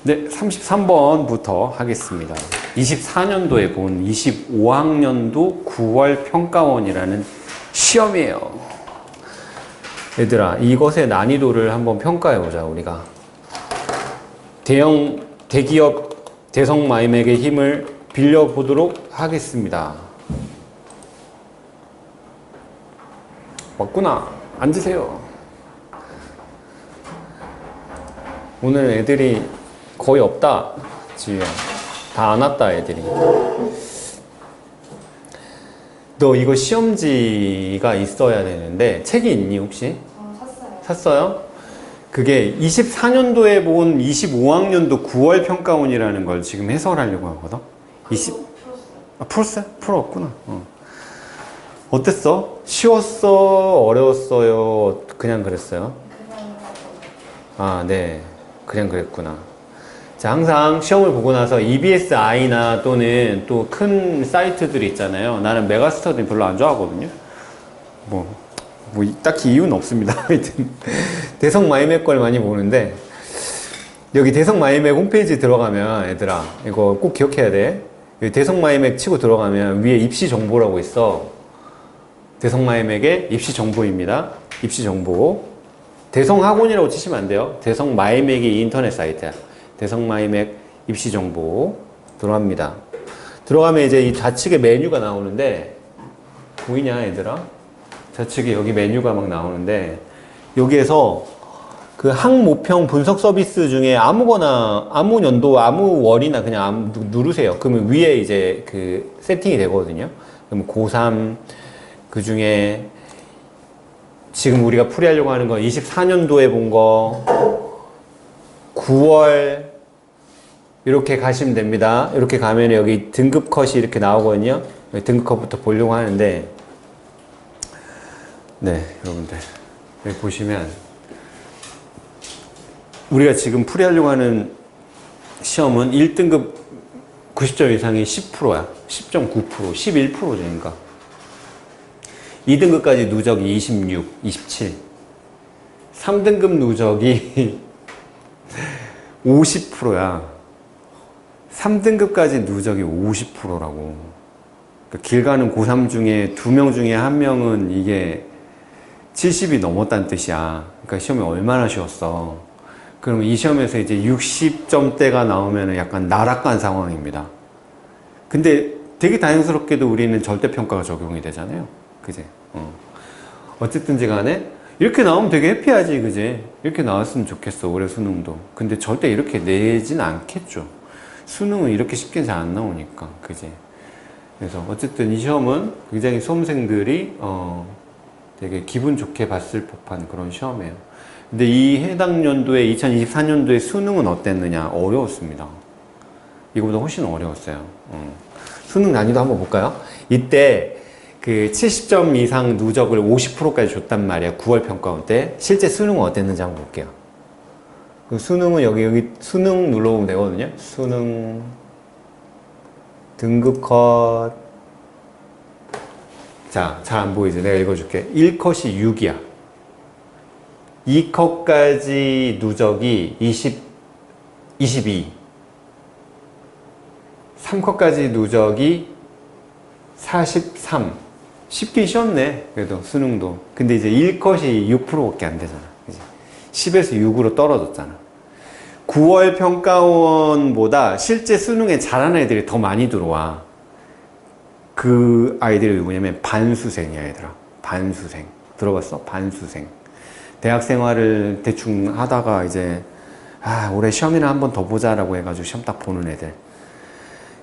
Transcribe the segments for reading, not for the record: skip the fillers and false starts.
네, 33번부터 하겠습니다. 24년도에 본 25학년도 9월 평가원이라는 시험이에요. 얘들아, 이것의 난이도를 한번 평가해보자, 우리가. 대기업 대성마이맥의 힘을 빌려보도록 하겠습니다. 맞구나. 앉으세요. 오늘 애들이 거의 없다, 지우야. 다 안 왔다, 애들이. 너 이거 시험지가 있어야 되는데 책이 있니, 혹시? 샀어요. 샀어요? 그게 24년도에 본 25학년도 9월 평가원이라는 걸 지금 해설하려고 하거든? 풀었어요? 풀었구나. 어땠어? 쉬웠어? 어려웠어요? 그냥 그랬어요? 아, 네. 그냥 그랬구나. 자, 항상 시험을 보고 나서 EBSI나 또는 또 큰 사이트들이 있잖아요. 나는 메가스터디 별로 안 좋아하거든요. 뭐 딱히 이유는 없습니다. 하여튼 대성마이맥 걸 많이 보는데, 여기 대성마이맥 홈페이지 들어가면, 얘들아 이거 꼭 기억해야 돼. 여기 대성마이맥 치고 들어가면 위에 입시 정보라고 있어. 대성마이맥의 입시 정보입니다. 입시 정보. 대성학원이라고 치시면 안 돼요. 대성마이맥이 인터넷 사이트야. 대성마이맥 입시 정보 들어갑니다. 들어가면 이제 이 좌측에 메뉴가 나오는데, 보이냐 얘들아? 좌측에 여기 메뉴가 막 나오는데, 여기에서 그 학모평 분석 서비스 중에 아무거나, 아무 연도, 아무 월이나 그냥 누르세요. 그러면 위에 이제 그 세팅이 되거든요. 그럼 고3, 그 중에 지금 우리가 풀이하려고 하는 건 24년도에 본 거, 9월, 이렇게 가시면 됩니다. 이렇게 가면 여기 등급 컷이 이렇게 나오거든요. 등급 컷부터 보려고 하는데, 네, 여러분들. 여기 보시면, 우리가 지금 풀이하려고 하는 시험은 1등급 90점 이상이 10%야. 10.9%, 11%죠. 그러니까. 2등급까지 누적이 26, 27. 3등급 누적이 50%야. 3등급까지 누적이 50%라고. 그러니까 길 가는 고3 중에 2명 중에 1명은 이게 70이 넘었다는 뜻이야. 그러니까 시험이 얼마나 쉬웠어. 그러면 이 시험에서 이제 60점대가 나오면 약간 나락간 상황입니다. 근데 되게 다행스럽게도 우리는 절대평가가 적용이 되잖아요. 그지? 어쨌든지 간에 이렇게 나오면 되게 해피하지, 그지? 이렇게 나왔으면 좋겠어, 올해 수능도. 근데 절대 이렇게 내진 않겠죠. 수능은 이렇게 쉽게 잘 안 나오니까, 그지? 그래서 어쨌든 이 시험은 굉장히 수험생들이 되게 기분 좋게 봤을 법한 그런 시험이에요. 근데 이 해당 연도에 2024년도에 수능은 어땠느냐? 어려웠습니다. 이거보다 훨씬 어려웠어요. 수능 난이도 한번 볼까요? 이때 그 70점 이상 누적을 50%까지 줬단 말이야. 9월 평가원 때. 실제 수능은 어땠는지 한번 볼게요. 그 수능은 여기 수능 눌러보면 되거든요. 수능 등급 컷. 자, 잘 안 보이지? 내가 읽어줄게. 1컷이 6이야. 2컷까지 누적이 22. 3컷까지 누적이 43. 쉽게 쉬웠네. 그래도 수능도. 근데 이제 1컷이 6%밖에 안 되잖아. 그치? 10에서 6으로 떨어졌잖아. 9월 평가원보다 실제 수능에 잘하는 애들이 더 많이 들어와. 그 아이들이 누구냐면 반수생이야, 얘들아. 반수생. 들어봤어? 반수생. 대학 생활을 대충 하다가 이제 올해 시험이나 한번 더 보자라고 해가지고 시험 딱 보는 애들.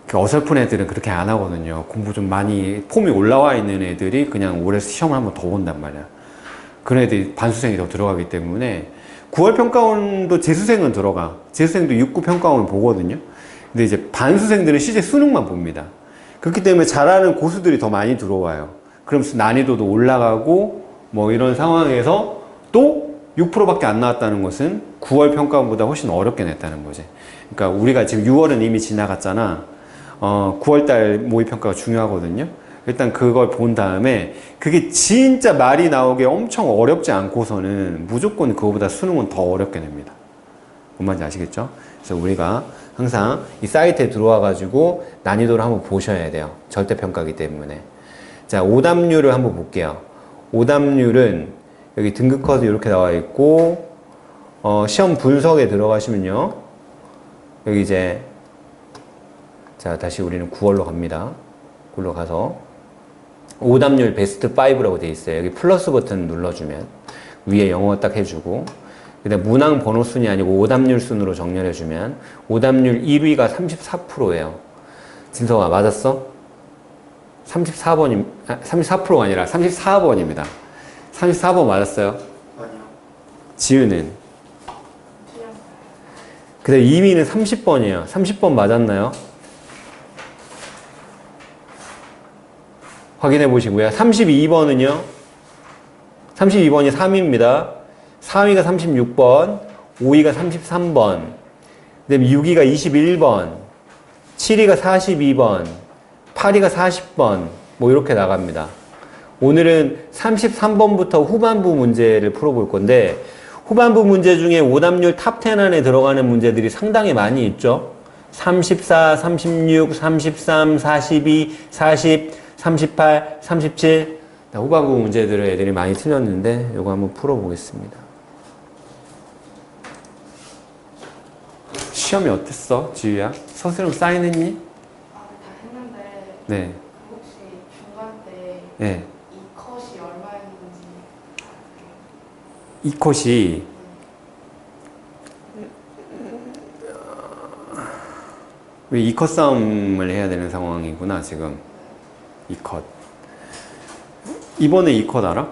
그 어설픈 애들은 그렇게 안 하거든요. 공부 좀 많이 폼이 올라와 있는 애들이 그냥 올해 시험을 한번 더 본단 말이야. 그런 애들이 반수생이 더 들어가기 때문에 9월 평가원도 재수생은 들어가. 재수생도 6, 9 평가원을 보거든요. 근데 이제 반수생들은 실제 수능만 봅니다. 그렇기 때문에 잘하는 고수들이 더 많이 들어와요. 그러면서 난이도도 올라가고 뭐 이런 상황에서 또 6%밖에 안 나왔다는 것은 9월 평가원보다 훨씬 어렵게 냈다는 거지. 그러니까 우리가 지금 6월은 이미 지나갔잖아. 9월달 모의평가가 중요하거든요. 일단 그걸 본 다음에 그게 진짜 말이 나오게 엄청 어렵지 않고서는 무조건 그거보다 수능은 더 어렵게 냅니다. 뭔 말인지 아시겠죠? 그래서 우리가 항상 이 사이트에 들어와 가지고 난이도를 한번 보셔야 돼요. 절대평가이기 때문에. 자, 오답률을 한번 볼게요. 오답률은 여기 등급 컷이 이렇게 나와 있고, 시험 분석에 들어가시면요. 여기 이제, 자, 다시 우리는 9월로 갑니다. 9월로 가서, 오답률 베스트 5라고 되어 있어요. 여기 플러스 버튼 눌러주면, 위에 영어 딱 해주고, 그다음 문항 번호 순이 아니고 오답률 순으로 정렬해주면, 오답률 1위가 34%예요. 진서가 맞았어? 34%가 아니라 34번입니다. 34번 맞았어요? 아니요. 지우는? 그 다음 이미는 30번이에요. 30번 맞았나요? 확인해 보시고요. 32번은요? 32번이 3위입니다. 4위가 36번, 5위가 33번, 그 다음에 6위가 21번, 7위가 42번, 8위가 40번, 뭐 이렇게 나갑니다. 오늘은 33번부터 후반부 문제를 풀어볼 건데, 후반부 문제 중에 오답률 탑10 안에 들어가는 문제들이 상당히 많이 있죠. 34, 36, 33, 42, 40, 38, 37. 후반부 문제들을 애들이 많이 틀렸는데, 이거 한번 풀어보겠습니다. 시험이 어땠어, 지우야? 서술형 사인했니? 다 했는데 네. 혹시 중간 때 네. 이 컷이 얼마였는지 알아요? 이 컷이 왜 이 컷 싸움을 해야 되는 상황이구나 지금. 이 컷. 이번에 이 컷 알아?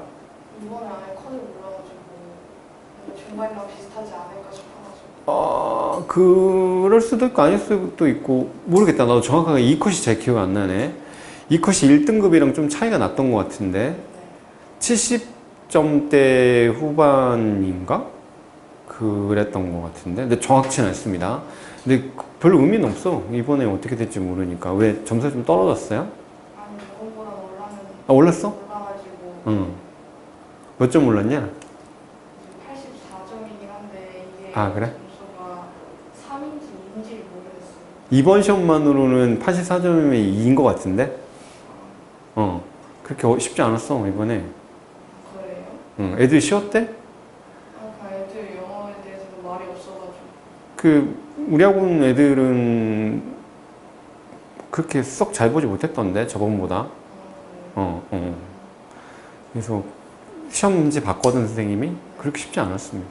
이번에 아예 컷을 몰라가지고 중간이랑 비슷하지 않을까 싶어가지고. 그럴 수도 있고 아닐 수도 있고 모르겠다. 나도 정확하게 이 컷이 잘 기억 안 나네. 이 컷이 1등급이랑 좀 차이가 났던 것 같은데 네. 70점대 후반인가? 그랬던 것 같은데 근데 정확치는 않습니다. 근데 별로 의미는 없어. 이번에 어떻게 될지 모르니까. 왜 점수가 좀 떨어졌어요? 아니 저번보다 올랐는데. 올랐어? 올라가지고 응. 몇 점 올랐냐? 84점이긴 한데 이게 아, 그래? 점수가 3인지 2인지 모르겠어요. 이번 시험만으로는 84점이면 2인 것 같은데? 그렇게 쉽지 않았어, 이번에. 그래요? 응. 애들이 쉬웠대? 애들 영어에 대해서도 말이 없어가지고. 우리 학원 애들은 그렇게 썩 잘 보지 못했던데, 저번보다. 그래서 시험 문제 봤거든, 선생님이. 그렇게 쉽지 않았습니다.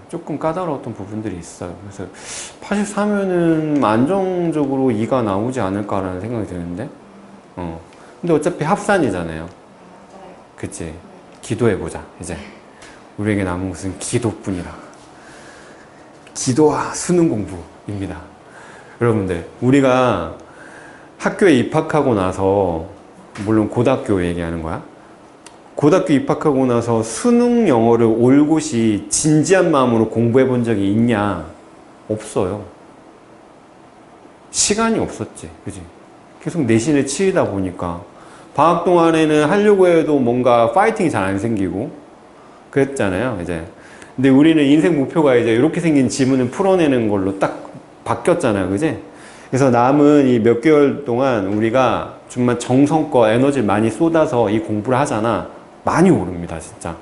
조금 까다로웠던 부분들이 있어요. 그래서 84면은 안정적으로 2가 나오지 않을까라는 생각이 드는데. 근데 어차피 합산이잖아요. 맞아요. 그치? 기도해보자, 이제. 우리에게 남은 것은 기도뿐이라. 기도와 수능 공부입니다. 여러분들, 우리가 학교에 입학하고 나서, 물론 고등학교 얘기하는 거야. 고등학교 입학하고 나서 수능 영어를 올곧이 진지한 마음으로 공부해 본 적이 있냐? 없어요. 시간이 없었지. 그지? 계속 내신에 치이다 보니까. 방학 동안에는 하려고 해도 뭔가 파이팅이 잘 안 생기고 그랬잖아요, 이제. 근데 우리는 인생 목표가 이제 이렇게 생긴 지문을 풀어내는 걸로 딱 바뀌었잖아요, 그지? 그래서 남은 이 몇 개월 동안 우리가 정말 정성껏 에너지를 많이 쏟아서 이 공부를 하잖아. 많이 오릅니다, 진짜.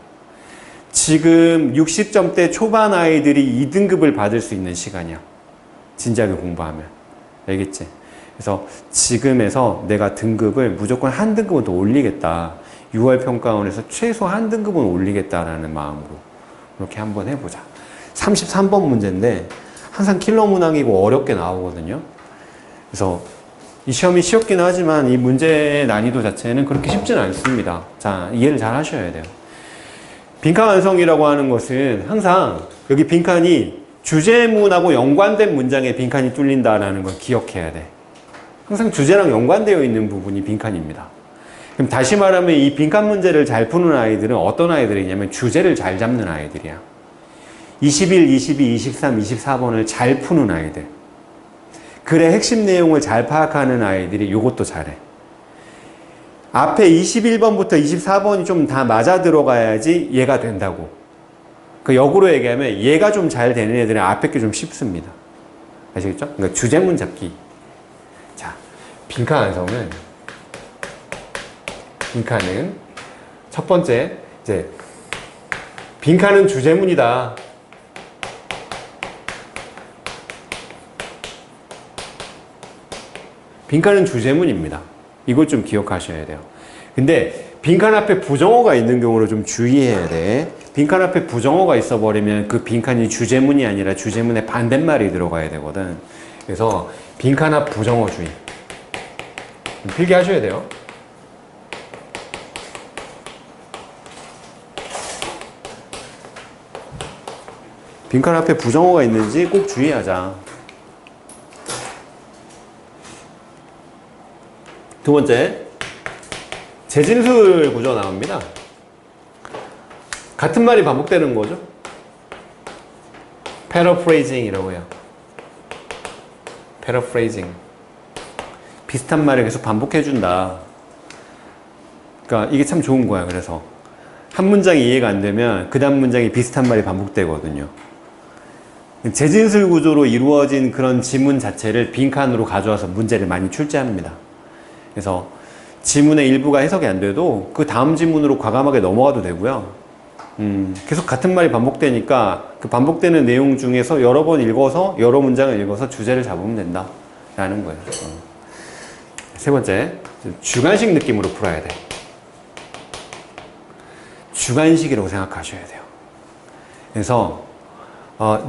지금 60점대 초반 아이들이 2등급을 받을 수 있는 시간이야. 진지하게 공부하면. 알겠지? 그래서 지금에서 내가 등급을 무조건 한 등급은 더 올리겠다. 6월 평가원에서 최소 한 등급은 올리겠다라는 마음으로 이렇게 한번 해보자. 33번 문제인데 항상 킬러 문항이고 어렵게 나오거든요. 그래서 이 시험이 쉽긴 하지만 이 문제의 난이도 자체는 그렇게 쉽지는 않습니다. 자, 이해를 잘 하셔야 돼요. 빈칸 완성이라고 하는 것은 항상 여기 빈칸이 주제문하고 연관된 문장에 빈칸이 뚫린다라는 걸 기억해야 돼. 항상 주제랑 연관되어 있는 부분이 빈칸입니다. 그럼 다시 말하면 이 빈칸 문제를 잘 푸는 아이들은 어떤 아이들이냐면 주제를 잘 잡는 아이들이야. 21, 22, 23, 24번을 잘 푸는 아이들. 글의 핵심 내용을 잘 파악하는 아이들이 이것도 잘해. 앞에 21번부터 24번이 좀 다 맞아 들어가야지 얘가 된다고. 그 역으로 얘기하면 얘가 좀 잘 되는 애들은 앞에 게 좀 쉽습니다. 아시겠죠? 그러니까 주제문 잡기. 자, 빈칸 완성은 빈칸은 첫 번째 이제 빈칸은 주제문이다. 빈칸은 주제문입니다. 이걸 좀 기억하셔야 돼요. 근데 빈칸 앞에 부정어가 있는 경우를 좀 주의해야 돼. 빈칸 앞에 부정어가 있어버리면 그 빈칸이 주제문이 아니라 주제문의 반대말이 들어가야 되거든. 그래서 빈칸 앞 부정어주의. 필기하셔야 돼요. 빈칸 앞에 부정어가 있는지 꼭 주의하자. 두 번째, 재진술 구조 나옵니다. 같은 말이 반복되는 거죠. paraphrasing이라고 해요. paraphrasing. 비슷한 말을 계속 반복해준다. 그러니까 이게 참 좋은 거야. 그래서 한 문장이 이해가 안 되면 그 다음 문장이 비슷한 말이 반복되거든요. 재진술 구조로 이루어진 그런 지문 자체를 빈칸으로 가져와서 문제를 많이 출제합니다. 그래서 지문의 일부가 해석이 안 돼도 그 다음 지문으로 과감하게 넘어가도 되고요. 계속 같은 말이 반복되니까 그 반복되는 내용 중에서 여러 번 읽어서 여러 문장을 읽어서 주제를 잡으면 된다 라는 거예요. 세 번째, 주관식 느낌으로 풀어야 돼. 주관식이라고 생각하셔야 돼요. 그래서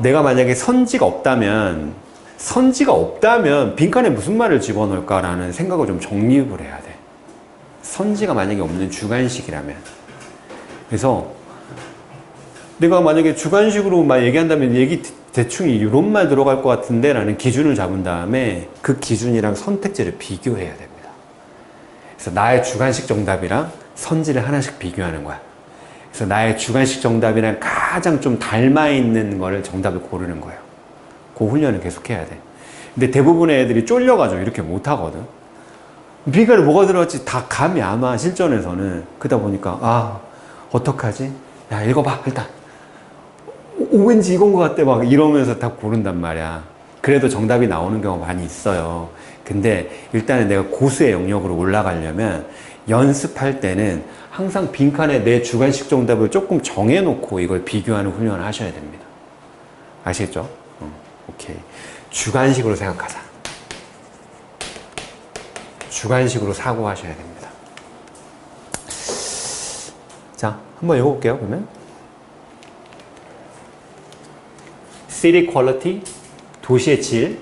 내가 만약에 선지가 없다면 빈칸에 무슨 말을 집어넣을까라는 생각을 좀 정립을 해야 돼. 선지가 만약에 없는 주관식이라면. 그래서 내가 만약에 주관식으로 막 얘기한다면 대충 이런 말 들어갈 것 같은데 라는 기준을 잡은 다음에 그 기준이랑 선택지를 비교해야 됩니다. 그래서 나의 주관식 정답이랑 선지를 하나씩 비교하는 거야. 그래서 나의 주관식 정답이랑 가장 좀 닮아있는 거를 정답을 고르는 거예요. 그 훈련을 계속 해야 돼. 근데 대부분의 애들이 쫄려가지고 이렇게 못하거든. 빈칸에 뭐가 들어갈지 다 감이 안 와, 실전에서는. 그러다 보니까 어떡하지? 야, 읽어봐 일단. 왠지 이건 것 같아 막 이러면서 다 고른단 말이야. 그래도 정답이 나오는 경우가 많이 있어요. 근데 일단은 내가 고수의 영역으로 올라가려면 연습할 때는 항상 빈칸에 내 주관식 정답을 조금 정해놓고 이걸 비교하는 훈련을 하셔야 됩니다. 아시겠죠? 오케이. 주관식으로 생각하자. 주관식으로 사고하셔야 됩니다. 자, 한번 읽어볼게요. 그러면 City quality, 도시의 질,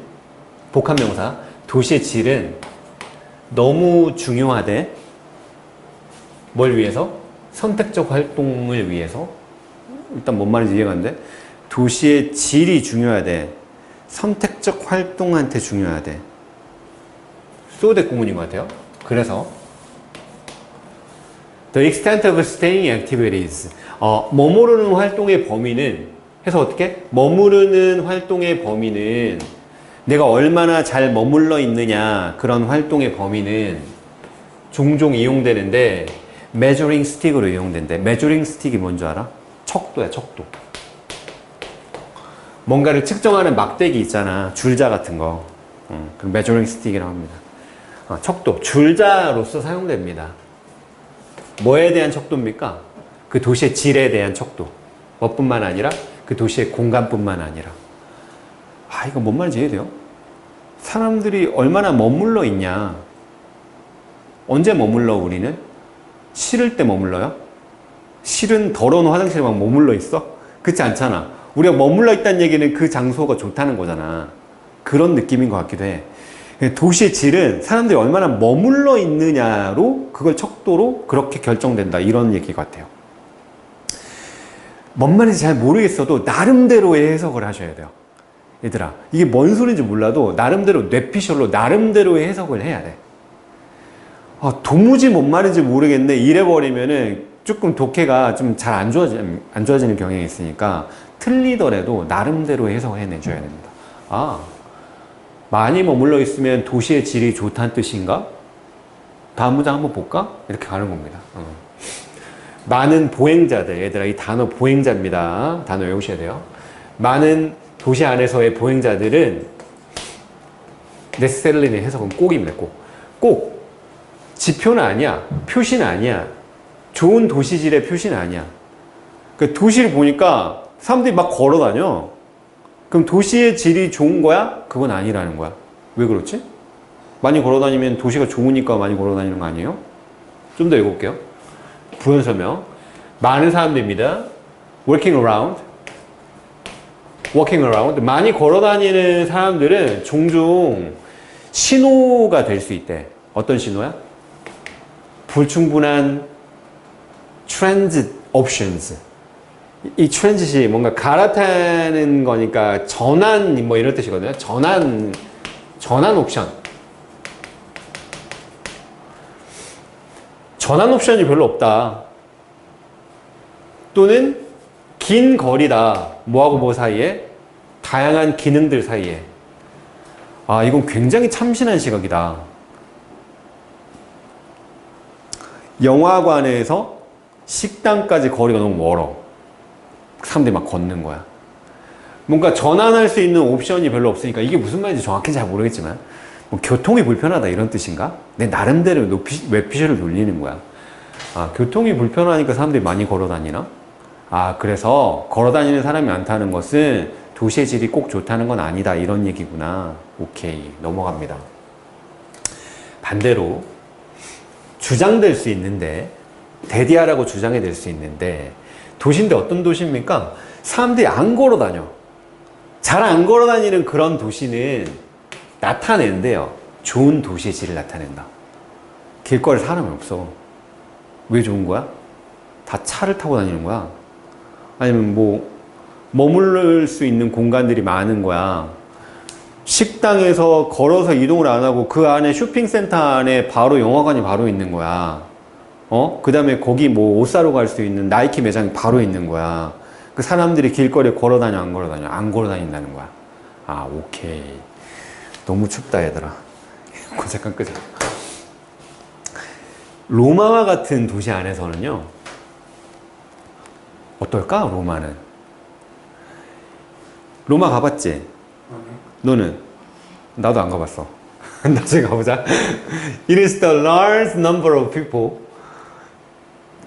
복합명사. 도시의 질은 너무 중요하대. 뭘 위해서? 선택적 활동을 위해서. 일단 뭔 말인지 이해가 안 돼. 도시의 질이 중요하대. 선택적 활동한테 중요하대. 소대 구문인 것 같아요. 그래서 The extent of staying activities. 머무르는 활동의 범위는 해서 어떻게? 머무르는 활동의 범위는 내가 얼마나 잘 머물러 있느냐, 그런 활동의 범위는 종종 이용되는데 measuring stick으로 이용된대. measuring stick이 뭔지 알아? 척도야, 척도. 뭔가를 측정하는 막대기 있잖아. 줄자 같은 거. 그 measuring stick이라고 합니다. 척도. 줄자로서 사용됩니다. 뭐에 대한 척도입니까? 그 도시의 질에 대한 척도. 뭐뿐만 아니라 그 도시의 공간뿐만 아니라. 이거 뭔 말인지 이해돼요? 사람들이 얼마나 머물러 있냐. 언제 머물러 우리는? 싫을 때 머물러요? 싫은 더러운 화장실에 막 머물러 있어? 그렇지 않잖아. 우리가 머물러 있다는 얘기는 그 장소가 좋다는 거잖아. 그런 느낌인 것 같기도 해. 도시의 질은 사람들이 얼마나 머물러 있느냐로 그걸 척도로 그렇게 결정된다. 이런 얘기 같아요. 뭔 말인지 잘 모르겠어도 나름대로의 해석을 하셔야 돼요. 얘들아, 이게 뭔 소리인지 몰라도 나름대로 뇌피셜로 나름대로의 해석을 해야 돼. 도무지 뭔 말인지 모르겠네 이래버리면은 조금 독해가 좀 잘 안 좋아지는 경향이 있으니까 틀리더라도 나름대로 해석을 해내줘야 됩니다. 많이 머물러 있으면 도시의 질이 좋다는 뜻인가? 다음 문장 한번 볼까? 이렇게 가는 겁니다. 많은 보행자들, 얘들아, 이 단어 보행자입니다. 단어 외우셔야 돼요. 많은 도시 안에서의 보행자들은 necessarily 해석은 꼭입니다. 꼭 지표는 아니야. 표시는 아니야. 좋은 도시질의 표시는 아니야. 그 도시를 보니까 사람들이 막 걸어 다녀. 그럼 도시의 질이 좋은 거야? 그건 아니라는 거야. 왜 그렇지? 많이 걸어 다니면 도시가 좋으니까 많이 걸어 다니는 거 아니에요? 좀 더 읽어볼게요. 부연 설명. 많은 사람들입니다. walking around. 많이 걸어 다니는 사람들은 종종 신호가 될 수 있대. 어떤 신호야? 불충분한 transit options. 이 트랜짓이 뭔가 갈아타는 거니까 전환 뭐 이런 뜻이거든요. 전환 옵션. 전환 옵션이 별로 없다. 또는 긴 거리다. 뭐하고 뭐 사이에? 다양한 기능들 사이에. 아, 이건 굉장히 참신한 시각이다. 영화관에서 식당까지 거리가 너무 멀어. 사람들이 막 걷는 거야. 뭔가 전환할 수 있는 옵션이 별로 없으니까 이게 무슨 말인지 정확히 잘 모르겠지만 뭐 교통이 불편하다 이런 뜻인가? 내 나름대로 웹피셜을 돌리는 거야. 아, 교통이 불편하니까 사람들이 많이 걸어 다니나? 아, 그래서 걸어 다니는 사람이 많다는 것은 도시의 질이 꼭 좋다는 건 아니다 이런 얘기구나. 오케이, 넘어갑니다. 반대로 주장될 수 있는데 대디하라고 주장이 될 수 있는데 도시인데 어떤 도시입니까? 사람들이 안 걸어 다녀. 잘 안 걸어 다니는 그런 도시는 나타낸대요. 좋은 도시의 질을 나타낸다. 길거리에 사람이 없어. 왜 좋은 거야? 다 차를 타고 다니는 거야. 아니면 뭐 머무를 수 있는 공간들이 많은 거야. 식당에서 걸어서 이동을 안 하고 그 안에 쇼핑센터 안에 바로 영화관이 바로 있는 거야. 그 다음에 거기 뭐 옷 사러 갈 수 있는 나이키 매장이 바로 있는 거야. 그 사람들이 길거리에 걸어 다녀, 안 걸어 다녀? 안 걸어 다닌다는 거야. 아, 오케이. 너무 춥다, 얘들아. 이거 잠깐 끄자. 로마와 같은 도시 안에서는요, 어떨까, 로마는? 로마 가봤지? 너는? 나도 안 가봤어. 나중에 가보자. It is the large number of people.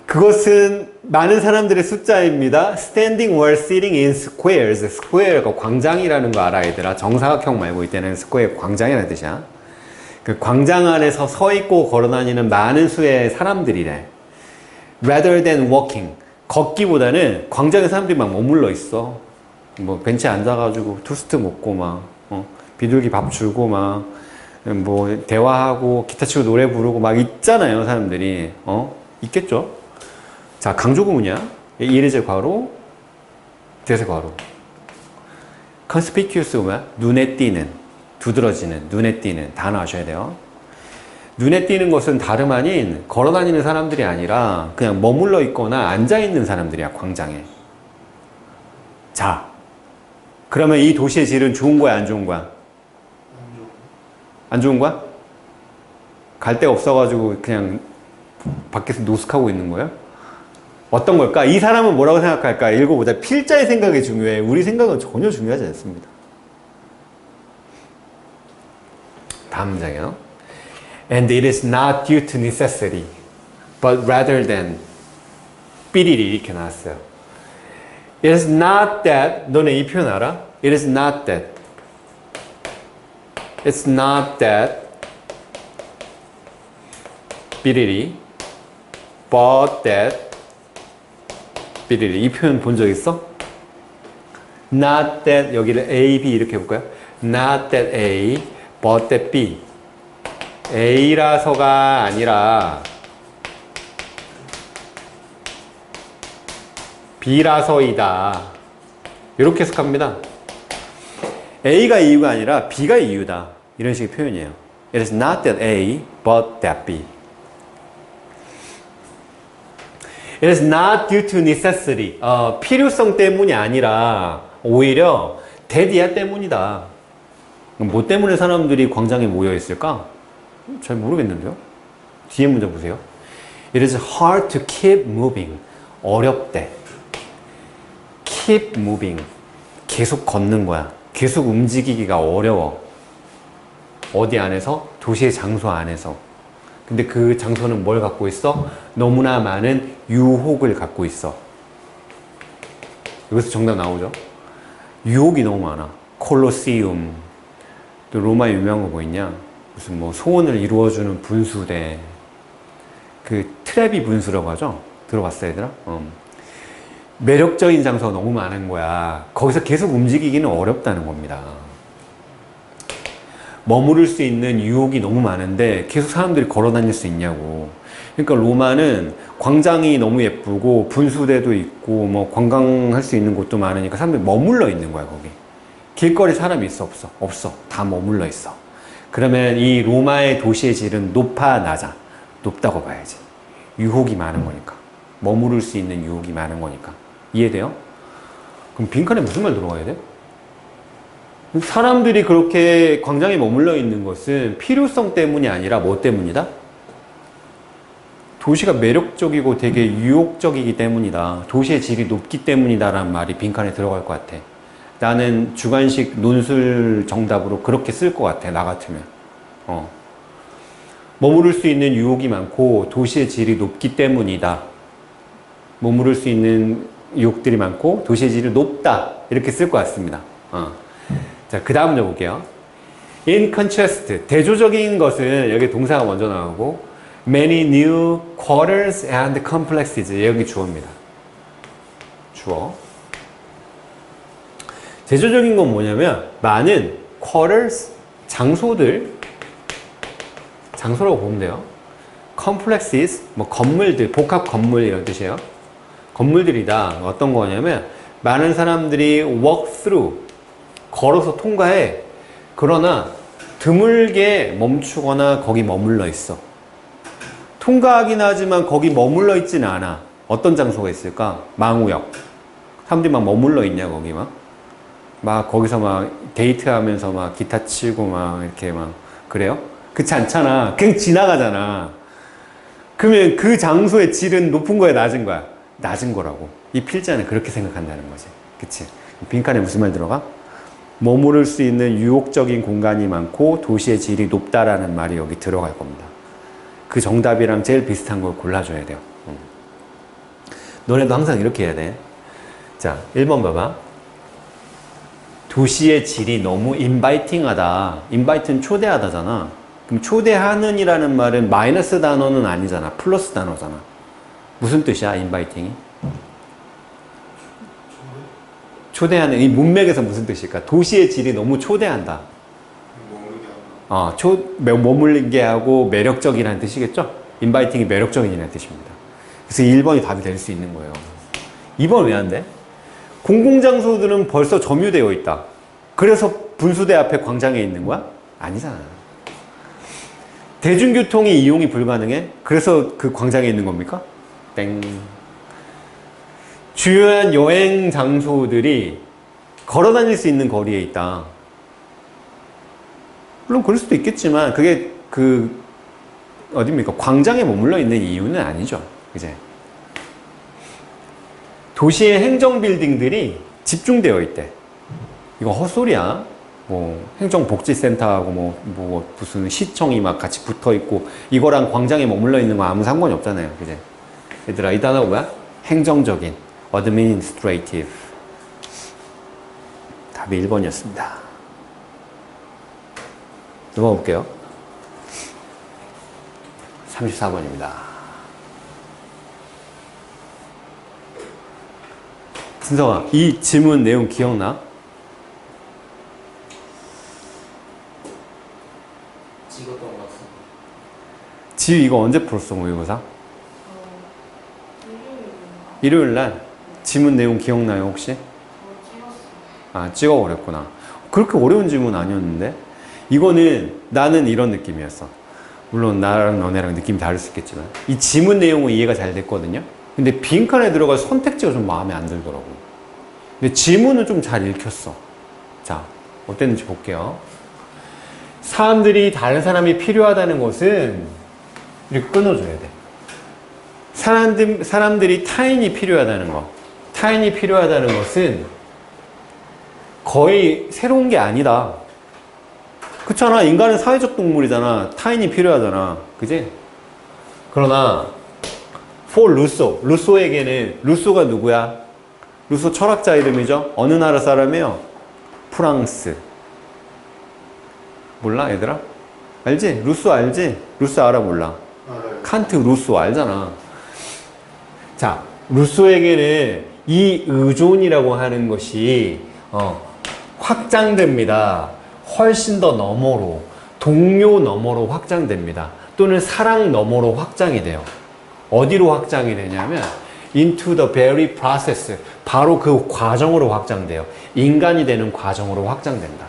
그것은 많은 사람들의 숫자입니다. Standing or sitting in squares. square가 광장이라는 거 알아, 얘들아. 정사각형 말고 이때는 square 광장이라는 뜻이야. 그 광장 안에서 서 있고 걸어 다니는 많은 수의 사람들이래. Rather than walking. 걷기보다는 광장에 사람들이 막 머물러 있어. 뭐 벤치에 앉아가지고 토스트 먹고 막 비둘기 밥 주고 막 뭐 대화하고 기타 치고 노래 부르고 막 있잖아요, 사람들이. 있겠죠? 자, 강조구문이야. 이래제 괄호, 대세 괄호. conspicuous가 뭐야? 눈에 띄는, 두드러지는, 눈에 띄는 단어 아셔야 돼요. 눈에 띄는 것은 다름 아닌 걸어다니는 사람들이 아니라 그냥 머물러 있거나 앉아있는 사람들이야, 광장에. 자, 그러면 이 도시의 질은 좋은 거야, 안 좋은 거야? 안 좋은 거야? 갈 데가 없어가지고 그냥 밖에서 노숙하고 있는 거야? 어떤 걸까? 이 사람은 뭐라고 생각할까? 읽어보자. 필자의 생각이 중요해. 우리 생각은 전혀 중요하지 않습니다. 다음 문장이요. And it is not due to necessity, but rather than 삐리리 이렇게 나왔어요. It is not that. 너네 이 표현 알아? It is not that. It's not that. 삐리리. But that. 삐리리. 이 표현 본 적 있어? Not that. 여기를 A, B 이렇게 해볼까요? Not that A, but that B. A라서가 아니라 B라서이다. 이렇게 해석합니다. A가 이유가 아니라 B가 이유다. 이런 식의 표현이에요. It is not that A, but that B. It is not due to necessity. 필요성 때문이 아니라 오히려 대디야 때문이다. 뭐 때문에 사람들이 광장에 모여 있을까? 잘 모르겠는데요. 뒤에 문장 보세요. It is hard to keep moving. 어렵대. Keep moving. 계속 걷는 거야. 계속 움직이기가 어려워. 어디 안에서? 도시의 장소 안에서. 근데 그 장소는 뭘 갖고 있어? 너무나 많은 유혹을 갖고 있어. 여기서 정답 나오죠? 유혹이 너무 많아. 콜로세움. 또 로마에 유명한 거 뭐 있냐? 무슨 뭐 소원을 이루어주는 분수대. 그 트레비 분수라고 하죠? 들어봤어 얘들아? 매력적인 장소가 너무 많은 거야. 거기서 계속 움직이기는 어렵다는 겁니다. 머무를 수 있는 유혹이 너무 많은데 계속 사람들이 걸어 다닐 수 있냐고. 그러니까 로마는 광장이 너무 예쁘고 분수대도 있고 뭐 관광할 수 있는 곳도 많으니까 사람들이 머물러 있는 거야 거기. 길거리 사람이 있어 없어? 없어. 다 머물러 있어. 그러면 이 로마의 도시의 질은 높아 낮아? 높다고 봐야지. 유혹이 많은 거니까. 머무를 수 있는 유혹이 많은 거니까. 이해돼요? 그럼 빈칸에 무슨 말 들어가야 돼? 사람들이 그렇게 광장에 머물러 있는 것은 필요성 때문이 아니라 뭐 때문이다? 도시가 매력적이고 되게 유혹적이기 때문이다. 도시의 질이 높기 때문이다라는 말이 빈칸에 들어갈 것 같아. 나는 주관식 논술 정답으로 그렇게 쓸 것 같아. 나 같으면. 머무를 수 있는 유혹이 많고 도시의 질이 높기 때문이다. 머무를 수 있는 유혹들이 많고 도시의 질이 높다. 이렇게 쓸 것 같습니다. 자, 그 다음 적어볼게요. In contrast, 대조적인 것은 여기 동사가 먼저 나오고 many new quarters and complexes 여기 주어입니다. 주어. 대조적인 건 뭐냐면 많은 quarters, 장소라고 보면 돼요. complexes, 뭐 건물들, 복합 건물 이런 뜻이에요. 건물들이다. 어떤 거냐면 많은 사람들이 walk through, 걸어서 통과해. 그러나 드물게 멈추거나 거기 머물러 있어. 통과하긴 하지만 거기 머물러 있지는 않아. 어떤 장소가 있을까? 망우역. 사람들이 막 머물러 있냐 거기 막 거기서 막 데이트하면서 막 기타 치고 막 이렇게 막 그래요? 그렇지 않잖아. 그냥 지나가잖아. 그러면 그 장소의 질은 높은 거야, 낮은 거야? 낮은 거라고. 이 필자는 그렇게 생각한다는 거지. 그치? 빈칸에 무슨 말 들어가? 머무를 수 있는 유혹적인 공간이 많고 도시의 질이 높다라는 말이 여기 들어갈 겁니다. 그 정답이랑 제일 비슷한 걸 골라줘야 돼요. 너네도 항상 이렇게 해야 돼. 자, 1번 봐봐. 도시의 질이 너무 인바이팅하다. 인바이트는 초대하다잖아. 그럼 초대하는 이라는 말은 마이너스 단어는 아니잖아. 플러스 단어잖아. 무슨 뜻이야, 인바이팅이? 초대하는, 이 문맥에서 무슨 뜻일까? 도시의 질이 너무 초대한다. 머물게 하고 매력적이라는 뜻이겠죠? 인바이팅이 매력적이라는 뜻입니다. 그래서 1번이 답이 될 수 있는 거예요. 2번 왜 안 돼? 공공장소들은 벌써 점유되어 있다. 그래서 분수대 앞에 광장에 있는 거야? 아니잖아. 대중교통이 이용이 불가능해? 그래서 그 광장에 있는 겁니까? 땡. 주요한 여행 장소들이 걸어 다닐 수 있는 거리에 있다. 물론 그럴 수도 있겠지만 그게 어딥니까? 광장에 머물러 있는 이유는 아니죠. 그제? 도시의 행정 빌딩들이 집중되어 있대. 이거 헛소리야. 뭐 행정복지센터하고 뭐 무슨 시청이 막 같이 붙어 있고 이거랑 광장에 머물러 있는 거 아무 상관이 없잖아요. 그제? 얘들아, 이 단어가 뭐야? 행정적인, administrative. 답이 1번이었습니다. 넘어가 볼게요. 34번입니다. 진성아, 이 질문 내용 기억나? 찍었던 것 같습니다. 지우 이거 언제 풀었어, 모의고사? 일요일 날. 지문 내용 기억나요, 혹시? 아, 찍어버렸구나. 그렇게 어려운 질문 아니었는데? 이거는 나는 이런 느낌이었어. 물론 나랑 너네랑 느낌이 다를 수 있겠지만 이 지문 내용은 이해가 잘 됐거든요. 근데 빈칸에 들어갈 선택지가 좀 마음에 안 들더라고. 근데 지문은 좀 잘 읽혔어. 자, 어땠는지 볼게요. 사람들이 다른 사람이 필요하다는 것은 이렇게 끊어줘야 돼. 사람들이 타인이 필요하다는 거. 타인이 필요하다는 것은 거의 새로운 게 아니다. 그렇잖아. 인간은 사회적 동물이잖아. 타인이 필요하잖아. 그지? 그러나 for 루소에게는 루소가 누구야? 루소 철학자 이름이죠. 어느 나라 사람이에요? 프랑스. 몰라 얘들아? 알지? 루소 알지? 루소 알아 몰라? 칸트 루소 알잖아. 자, 루소에게는 이 의존이라고 하는 것이 확장됩니다. 훨씬 더 너머로, 동료 너머로 확장됩니다. 또는 사랑 너머로 확장이 돼요. 어디로 확장이 되냐면 into the very process, 바로 그 과정으로 확장돼요. 인간이 되는 과정으로 확장된다.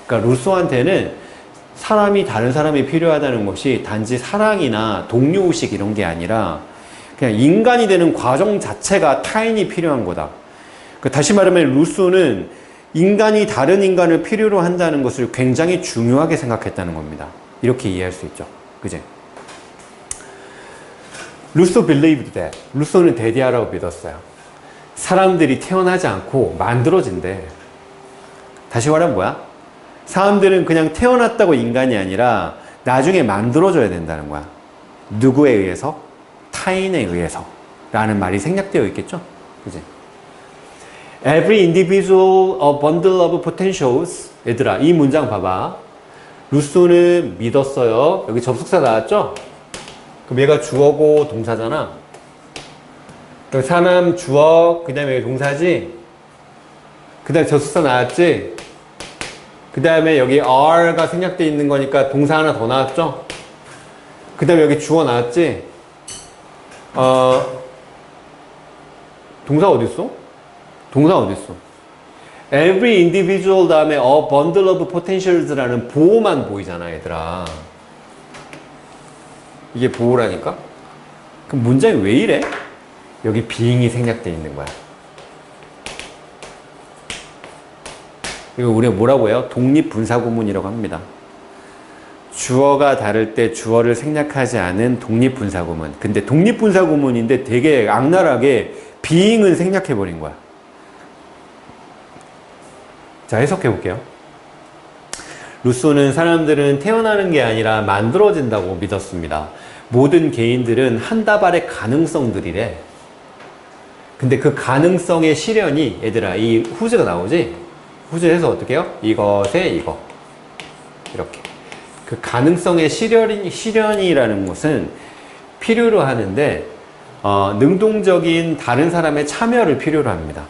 그러니까 루소한테는 사람이 다른 사람이 필요하다는 것이 단지 사랑이나 동료의식 이런 게 아니라 그냥 인간이 되는 과정 자체가 타인이 필요한 거다. 다시 말하면 루소는 인간이 다른 인간을 필요로 한다는 것을 굉장히 중요하게 생각했다는 겁니다. 이렇게 이해할 수 있죠. 그지? 루소 believed that. 루소는 대디아라고 믿었어요. 사람들이 태어나지 않고 만들어진대. 다시 말하면 뭐야? 사람들은 그냥 태어났다고 인간이 아니라 나중에 만들어져야 된다는 거야. 누구에 의해서? 타인에 의해서. 라는 말이 생략되어 있겠죠? 그지? Every individual a bundle of potentials. 얘들아, 이 문장 봐봐. 루소는 믿었어요. 여기 접속사 나왔죠? 그럼 얘가 주어고 동사잖아. 여기 사람 주어, 그 다음에 여기 동사지? 그 다음에 접속사 나왔지? 그 다음에 여기 are가 생략되어 있는 거니까 동사 하나 더 나왔죠? 그 다음에 여기 주어 나왔지? 동사 어딨어? 동사 어딨어? Every individual 다음에 a bundle of potentials라는 보호만 보이잖아, 얘들아. 이게 보호라니까? 그럼 문장이 왜 이래? 여기 being이 생략되어 있는 거야. 이거 우리가 뭐라고 해요? 독립분사구문이라고 합니다. 주어가 다를 때 주어를 생략하지 않은 독립분사구문. 근데 독립분사구문인데 되게 악랄하게 being은 생략해버린 거야. 자, 해석해 볼게요. 루소는 사람들은 태어나는 게 아니라 만들어진다고 믿었습니다. 모든 개인들은 한 다발의 가능성들이래. 근데 그 가능성의 실현이, 얘들아, 이 후즈가 나오지? 후즈에서 어떻게 해요? 이것에 이거. 이렇게. 그 가능성의 실현이라는 것은 필요로 하는데, 능동적인 다른 사람의 참여를 필요로 합니다.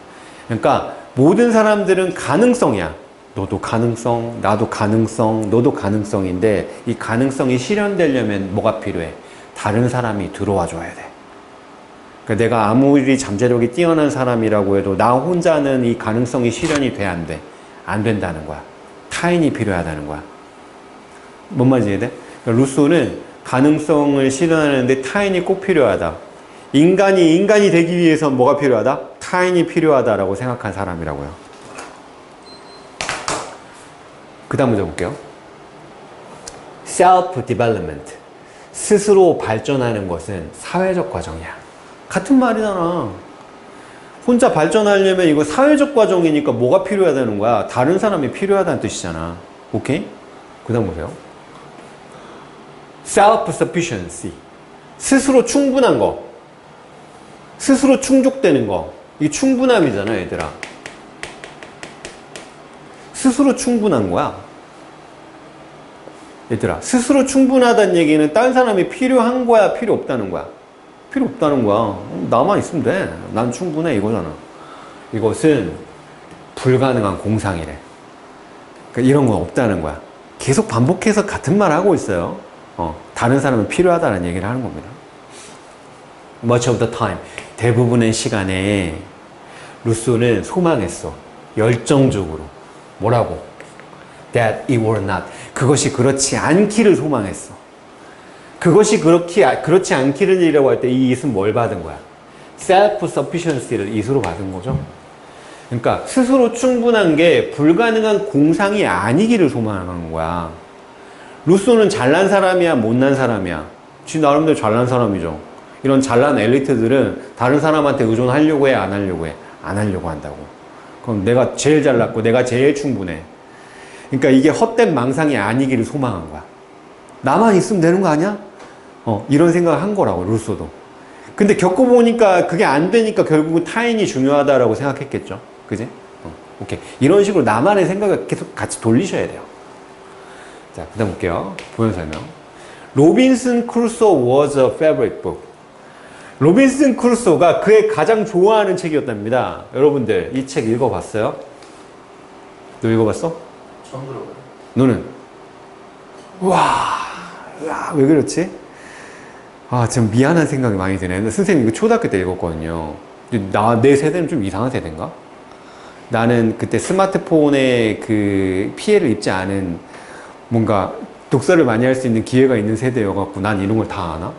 그러니까 모든 사람들은 가능성이야. 너도 가능성, 나도 가능성, 너도 가능성인데 이 가능성이 실현되려면 뭐가 필요해? 다른 사람이 들어와 줘야 돼. 그러니까 내가 아무리 잠재력이 뛰어난 사람이라고 해도 나 혼자는 이 가능성이 실현이 돼, 안 돼? 안 된다는 거야. 타인이 필요하다는 거야. 뭔 말인지 이해돼? 그러니까 루소는 가능성을 실현하는데 타인이 꼭 필요하다. 인간이 되기 위해서 뭐가 필요하다? 타인이 필요하다라고 생각한 사람이라고요. 그 다음 문제 볼게요. Self-development. 스스로 발전하는 것은 사회적 과정이야. 같은 말이잖아. 혼자 발전하려면 이거 사회적 과정이니까 뭐가 필요하다는 거야? 다른 사람이 필요하다는 뜻이잖아. 오케이? 그 다음 보세요. Self-sufficiency. 스스로 충분한 거. 스스로 충족되는 거. 이게 충분함이잖아, 얘들아. 스스로 충분한 거야. 얘들아, 스스로 충분하다는 얘기는 다른 사람이 필요한 거야, 필요 없다는 거야? 필요 없다는 거야. 나만 있으면 돼. 난 충분해, 이거잖아. 이것은 불가능한 공상이래. 그러니까 이런 건 없다는 거야. 계속 반복해서 같은 말 하고 있어요. 다른 사람은 필요하다는 얘기를 하는 겁니다. Much of the time. 대부분의 시간에 루소는 소망했어. 열정적으로. 뭐라고? That it were not. 그것이 그렇지 않기를 소망했어. 그것이 그렇지 않기를 이라고 할 때 이 it은 뭘 받은 거야? self-sufficiency를 it으로 받은 거죠. 그러니까 스스로 충분한 게 불가능한 공상이 아니기를 소망하는 거야. 루소는 잘난 사람이야, 못난 사람이야? 지 나름대로 잘난 사람이죠. 이런 잘난 엘리트들은 다른 사람한테 의존하려고 해, 안 하려고 해? 안 하려고 한다고. 그럼 내가 제일 잘났고 내가 제일 충분해. 그러니까 이게 헛된 망상이 아니기를 소망한 거야. 나만 있으면 되는 거 아니야? 이런 생각을 한 거라고, 루소도. 근데 겪어보니까 그게 안 되니까 결국은 타인이 중요하다라고 생각했겠죠. 그지? 오케이. 이런 식으로 나만의 생각을 계속 같이 돌리셔야 돼요. 자, 그 다음 볼게요. 보면 설명. 로빈슨 크루소 was a favorite book. 로빈슨 크루소가 그의 가장 좋아하는 책이었답니다. 여러분들, 이 책 읽어봤어요? 너 읽어봤어? 처음 들어봐요. 너는? 와, 왜 그렇지? 아, 좀 미안한 생각이 많이 드네. 선생님 이거 초등학교 때 읽었거든요. 내 세대는 좀 이상한 세대인가? 나는 그때 스마트폰에 그 피해를 입지 않은 뭔가 독서를 많이 할 수 있는 기회가 있는 세대여갖고 난 이런 걸 다 아나?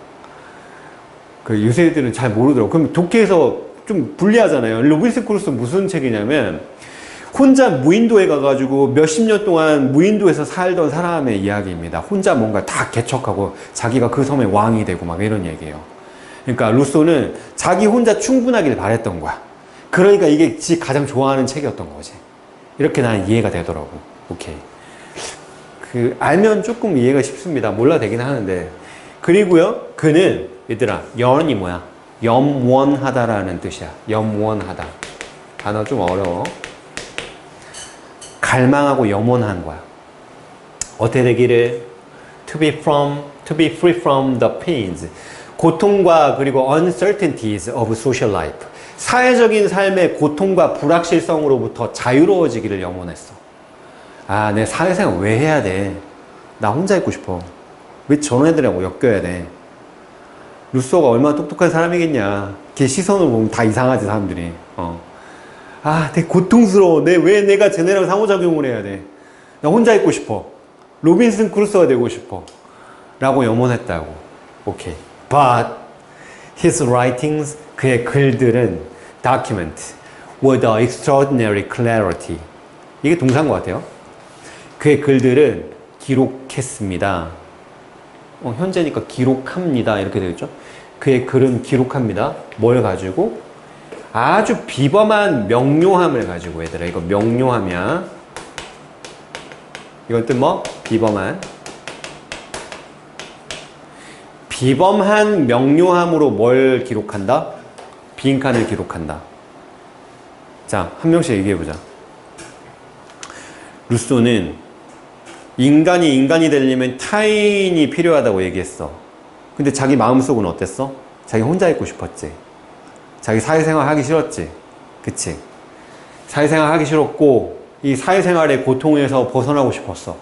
그 요새들은 잘 모르더라고. 그럼 독해에서 좀 불리하잖아요. 로빈슨 크루소 무슨 책이냐면 혼자 무인도에 가가지고 몇십 년 동안 무인도에서 살던 사람의 이야기입니다. 혼자 뭔가 다 개척하고 자기가 그 섬의 왕이 되고 막 이런 얘기예요. 그러니까 루소는 자기 혼자 충분하길 바랬던 거야. 그러니까 이게 지 가장 좋아하는 책이었던 거지. 이렇게 나는 이해가 되더라고. 오케이. 알면 조금 이해가 쉽습니다. 몰라 되긴 하는데. 그리고요, 그는, 얘들아, 연이 뭐야? 염원하다라는 뜻이야. 염원하다. 단어 좀 어려워. 갈망하고 염원한 거야. 어떻게 되기를? To be free from the pains. 고통과 그리고 uncertainties of social life. 사회적인 삶의 고통과 불확실성으로부터 자유로워지기를 염원했어. 아, 내 사회생활 왜 해야 돼? 나 혼자 있고 싶어. 왜 저런 애들하고 엮여야 돼? 루소가 얼마나 똑똑한 사람이겠냐. 걔 시선으로 보면 다 이상하지, 사람들이. 아, 되게 고통스러워. 왜 내가 쟤네랑 상호작용을 해야 돼? 나 혼자 있고 싶어. 로빈슨 크루소가 되고 싶어. 라고 염원했다고. 오케이. But his writings, 그의 글들은 document with an extraordinary clarity. 이게 동사인 것 같아요. 그의 글들은 기록했습니다. 현재니까 기록합니다. 이렇게 되겠죠. 그의 글은 기록합니다. 뭘 가지고? 아주 비범한 명료함을 가지고. 얘들아, 이거 명료함이야. 이건 뜻 뭐? 비범한. 비범한 명료함으로 뭘 기록한다? 빈칸을 기록한다. 자, 한 명씩 얘기해보자. 루소는 인간이 되려면 타인이 필요하다고 얘기했어. 근데 자기 마음속은 어땠어? 자기 혼자 있고 싶었지. 자기 사회생활 하기 싫었지. 그치? 사회생활 하기 싫었고 이 사회생활의 고통에서 벗어나고 싶었어.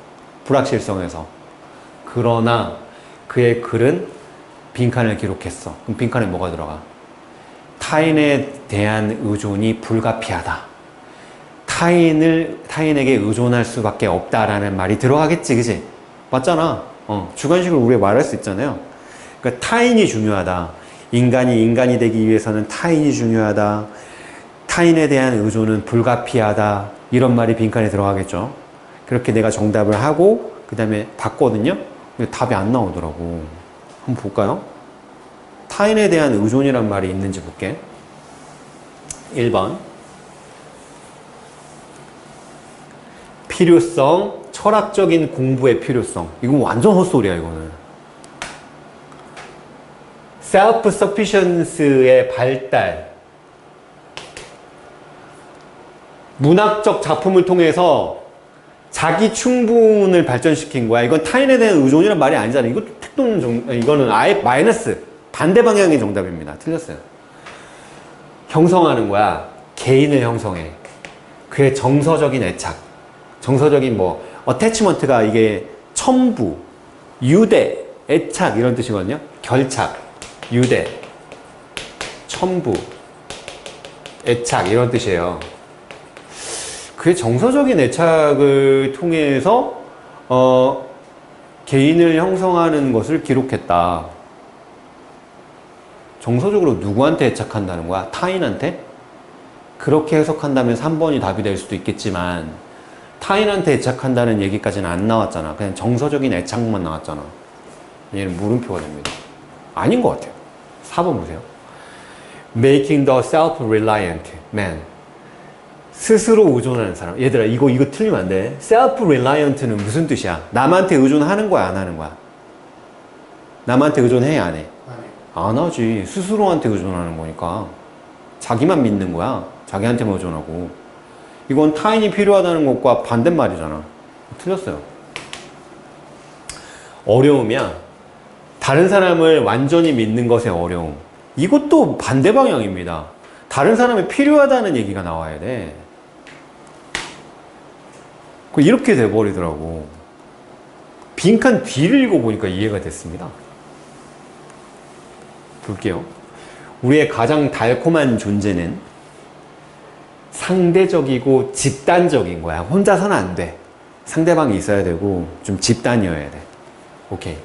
불확실성에서. 그러나 그의 글은 빈칸을 기록했어. 그럼 빈칸에 뭐가 들어가? 타인에 대한 의존이 불가피하다. 타인에게 의존할 수밖에 없다라는 말이 들어가겠지, 그치? 맞잖아. 주관식으로 우리가 말할 수 있잖아요. 그러니까 타인이 중요하다. 인간이 되기 위해서는 타인이 중요하다. 타인에 대한 의존은 불가피하다. 이런 말이 빈칸에 들어가겠죠. 그렇게 내가 정답을 하고 그 다음에 봤거든요. 근데 답이 안 나오더라고. 한번 볼까요? 타인에 대한 의존이란 말이 있는지 볼게. 1번. 필요성, 철학적인 공부의 필요성. 이건 완전 헛소리야, 이거는. self-sufficiency의 발달. 문학적 작품을 통해서 자기 충분을 발전시킨 거야. 이건 타인에 대한 의존이란 말이 아니잖아. 이거는 아예 마이너스. 반대 방향의 정답입니다. 틀렸어요. 형성하는 거야. 개인을 형성해. 그의 정서적인 애착. 정서적인 어태치먼트가 이게 첨부, 유대, 애착 이런 뜻이거든요. 결착, 유대, 첨부, 애착 이런 뜻이에요. 그의 정서적인 애착을 통해서 개인을 형성하는 것을 기록했다. 정서적으로 누구한테 애착한다는 거야? 타인한테? 그렇게 해석한다면 3번이 답이 될 수도 있겠지만 타인한테 애착한다는 얘기까지는 안 나왔잖아. 그냥 정서적인 애착만 나왔잖아. 얘는 물음표가 됩니다. 아닌 것 같아요. 4번 보세요. Making the self-reliant man. 스스로 의존하는 사람. 얘들아, 이거 틀리면 안 돼. self-reliant는 무슨 뜻이야? 남한테 의존하는 거야, 안 하는 거야? 남한테 의존해, 안 해? 안 해. 안 하지. 스스로한테 의존하는 거니까. 자기만 믿는 거야. 자기한테만 의존하고. 이건 타인이 필요하다는 것과 반대말이잖아. 틀렸어요. 어려움이야. 다른 사람을 완전히 믿는 것의 어려움. 이것도 반대 방향입니다. 다른 사람이 필요하다는 얘기가 나와야 돼. 이렇게 돼버리더라고. 빈칸 뒤를 읽어보니까 이해가 됐습니다. 볼게요. 우리의 가장 달콤한 존재는 상대적이고 집단적인 거야. 혼자서는 안 돼. 상대방이 있어야 되고 좀 집단이어야 돼. 오케이.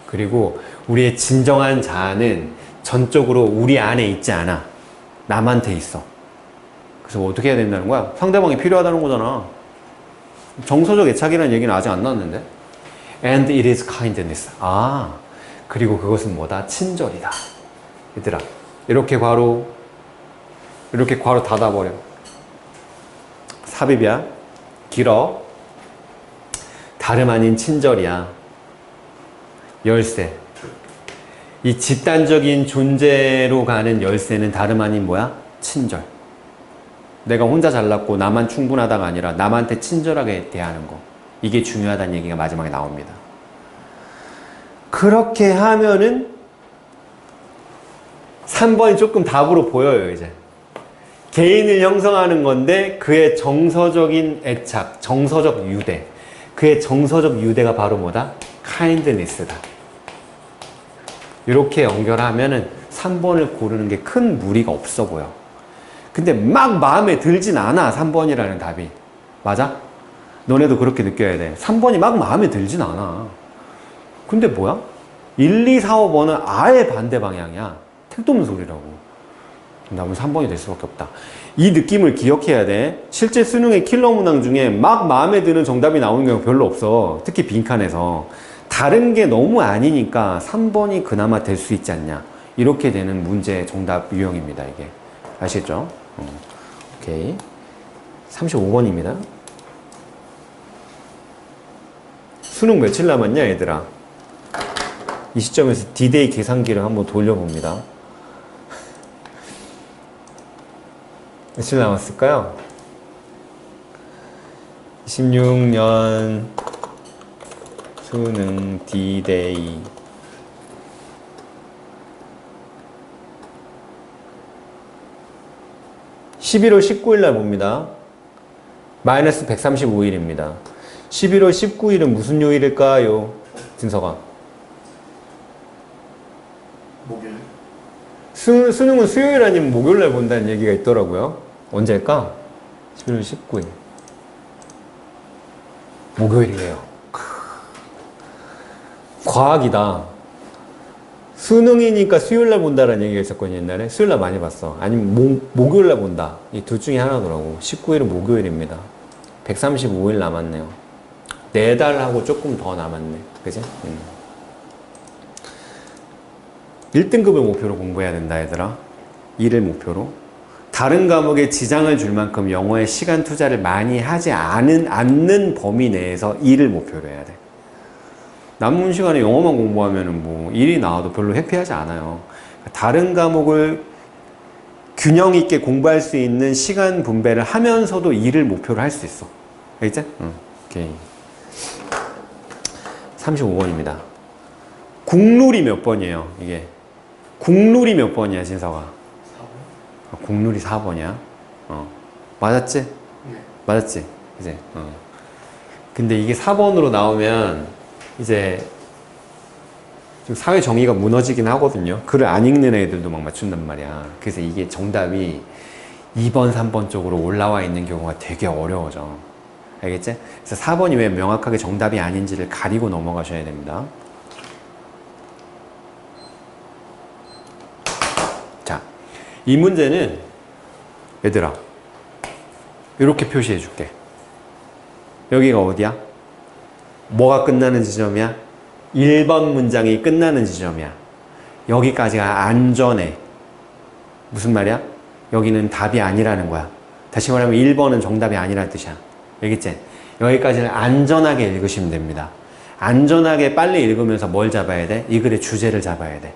그리고 우리의 진정한 자아는 전적으로 우리 안에 있지 않아. 남한테 있어. 그래서 어떻게 해야 된다는 거야? 상대방이 필요하다는 거잖아. 정서적 애착이라는 얘기는 아직 안 나왔는데. And it is kindness. 아, 그리고 그것은 뭐다? 친절이다. 얘들아, 이렇게 괄호 닫아버려. 삽입이야. 길어. 다름 아닌 친절이야. 열쇠. 이 집단적인 존재로 가는 열쇠는 다름 아닌 뭐야? 친절. 내가 혼자 잘났고 나만 충분하다가 아니라 남한테 친절하게 대하는 거. 이게 중요하다는 얘기가 마지막에 나옵니다. 그렇게 하면은 3번이 조금 답으로 보여요, 이제. 개인을 형성하는 건데 그의 정서적인 애착, 정서적 유대. 그의 정서적 유대가 바로 뭐다? kindness다. 이렇게 연결하면은 3번을 고르는 게 큰 무리가 없어 보여. 근데 막 마음에 들진 않아, 3번이라는 답이. 맞아? 너네도 그렇게 느껴야 돼. 3번이 막 마음에 들진 않아. 근데 뭐야? 1, 2, 4, 5번은 아예 반대 방향이야. 택도 없는 소리라고. 답은 3번이 될 수밖에 없다. 이 느낌을 기억해야 돼. 실제 수능의 킬러 문항 중에 막 마음에 드는 정답이 나오는 경우 별로 없어. 특히 빈칸에서. 다른 게 너무 아니니까 3번이 그나마 될 수 있지 않냐. 이렇게 되는 문제 정답 유형입니다, 이게. 아시겠죠? 오케이. 35번입니다. 수능 며칠 남았냐, 얘들아? 이 시점에서 D-Day 계산기를 한번 돌려봅니다. 며칠 남았을까요? 26년 수능 D-Day. (11월 19일) 날 봅니다. 마이너스 135일입니다. 11월 19일은 무슨 요일일까요? 진서가. 목요일. 수능은 수요일 아니면 목요일 날 본다는 얘기가 있더라고요. 언제일까? 11월 19일. 목요일이에요. 과학이다. 수능이니까 수요일 날 본다라는 얘기가 있었거든요, 옛날에. 수요일 날 많이 봤어. 아니면 목요일 날 본다. 이 둘 중에 하나더라고. 19일은 목요일입니다. 135일 남았네요. 4달하고 조금 더 남았네. 그지? 1등급을 목표로 공부해야 된다, 얘들아. 2를 목표로. 다른 과목에 지장을 줄 만큼 영어에 시간 투자를 많이 하지 않는 범위 내에서 2를 목표로 해야 돼. 남은 시간에 영어만 공부하면은 뭐 1이 나와도 별로 해피하지 않아요. 다른 과목을 균형 있게 공부할 수 있는 시간 분배를 하면서도 2를 목표로 할 수 있어. 알겠지? 오케이. 35번입니다. 국룰이 몇 번이에요, 이게? 국룰이 몇 번이야, 진서가? 4번. 국룰이 4번이야? 맞았지? 네. 맞았지? 그지? 근데 이게 4번으로 나오면 이제 좀 사회 정의가 무너지긴 하거든요. 글을 안 읽는 애들도 막 맞춘단 말이야. 그래서 이게 정답이 2번, 3번 쪽으로 올라와 있는 경우가 되게 어려워져. 알겠지? 그래서 4번이 왜 명확하게 정답이 아닌지를 가리고 넘어가셔야 됩니다. 자, 이 문제는 얘들아 이렇게 표시해 줄게. 여기가 어디야? 뭐가 끝나는 지점이야? 1번 문장이 끝나는 지점이야. 여기까지가 안전해. 무슨 말이야? 여기는 답이 아니라는 거야. 다시 말하면 1번은 정답이 아니라는 뜻이야. 알겠지? 여기까지는 안전하게 읽으시면 됩니다. 안전하게 빨리 읽으면서 뭘 잡아야 돼? 이 글의 주제를 잡아야 돼.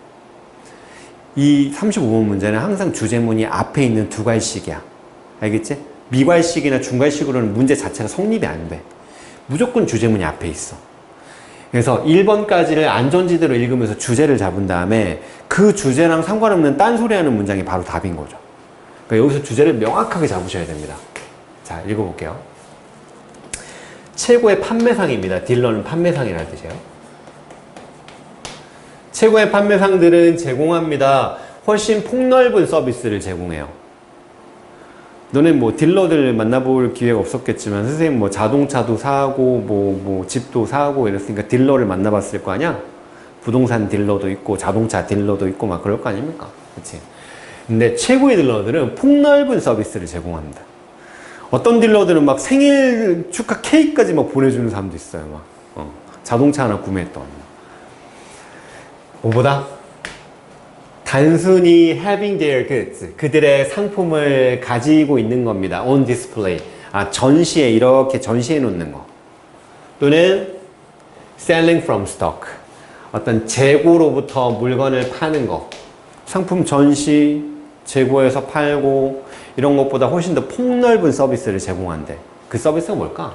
이 35번 문제는 항상 주제문이 앞에 있는 두 갈씩이야. 알겠지? 미괄식이나 중괄식으로는 문제 자체가 성립이 안 돼. 무조건 주제문이 앞에 있어. 그래서 1번까지를 안전지대로 읽으면서 주제를 잡은 다음에 그 주제랑 상관없는 딴소리하는 문장이 바로 답인 거죠. 그러니까 여기서 주제를 명확하게 잡으셔야 됩니다. 자, 읽어볼게요. 최고의 판매상입니다. 딜러는 판매상이라는 뜻이에요. 최고의 판매상들은 제공합니다. 훨씬 폭넓은 서비스를 제공해요. 너는 뭐 딜러들 만나볼 기회가 없었겠지만 선생님 뭐 자동차도 사고 뭐 집도 사고 이랬으니까 딜러를 만나봤을 거 아니야? 부동산 딜러도 있고 자동차 딜러도 있고 막 그럴 거 아닙니까? 그치? 근데 최고의 딜러들은 폭넓은 서비스를 제공합니다. 어떤 딜러들은 막 생일 축하 케이크까지 막 보내주는 사람도 있어요. 막 자동차 하나 구매했던. 뭐보다? 단순히 having their goods, 그들의 상품을 가지고 있는 겁니다. on display. 전시에 이렇게 전시해 놓는 거. 또는 selling from stock. 어떤 재고로부터 물건을 파는 거. 상품 전시, 재고해서 팔고 이런 것보다 훨씬 더 폭넓은 서비스를 제공한대. 그 서비스가 뭘까?